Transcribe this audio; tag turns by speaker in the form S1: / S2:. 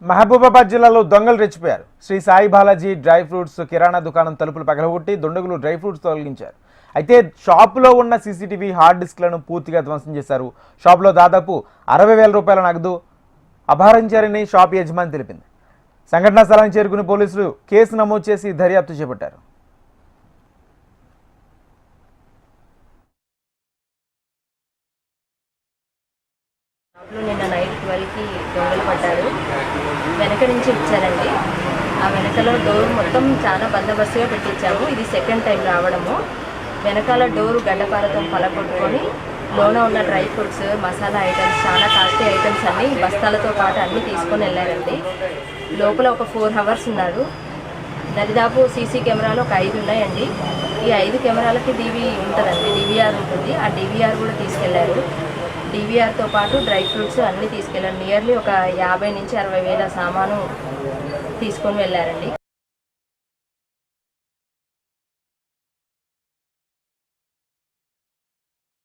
S1: మహబూబాబాద్ జిల్లాలో దొంగలు రెచ్చిపోయారు. శ్రీ సాయి బాలాజీ డ్రై ఫ్రూట్స్ కిరాణా దుకాణం తలుపులు పగలగొట్టి దుండగులు డ్రై ఫ్రూట్స్ తొలగించారు. అయితే షాపులో ఉన్న సీసీటీవీ హార్డ్ డిస్క్లను పూర్తిగా ధ్వంసం చేశారు. షాపులో దాదాపు 60,000 రూపాయల నగదు అపహరించారని షాప్ యజమాని తెలిపింది. సంఘటనా స్థలానికి చేరుకుని పోలీసులు కేసు నమోదు చేసి దర్యాప్తు చేపట్టారు.
S2: నిన్న నైట్ 12కి దొంగలు పడ్డారు. వెనక నుంచి ఇచ్చారండి. ఆ వెనకలో డోర్ మొత్తం చాలా బందోబస్తుగా పెట్టించాము. ఇది సెకండ్ టైం రావడము. వెనకాల డోరు గడ్డపారతో పలగొట్టుకొని లోన ఉన్న డ్రై ఫ్రూట్స్, మసాలా ఐటమ్స్, చాలా కాస్ట్లీ ఐటమ్స్ అన్నీ బస్తాలతో పాటు అన్నీ తీసుకొని వెళ్ళారండి. లోపల ఒక 4 hours ఉన్నారు. దరిదాపు సీసీ కెమెరాలు ఒక 5 ఉన్నాయండి. ఈ 5 కెమెరాలకి ఉంటుందండి, డివిఆర్ ఉంటుంది. ఆ డివిఆర్ కూడా తీసుకెళ్లారు. డివిఆర్తో పాటు డ్రై ఫ్రూట్స్ అన్నీ తీసుకెళ్ళారు. నియర్లీ ఒక 50,000 నుంచి 60,000 సామాను తీసుకొని వెళ్ళారండి.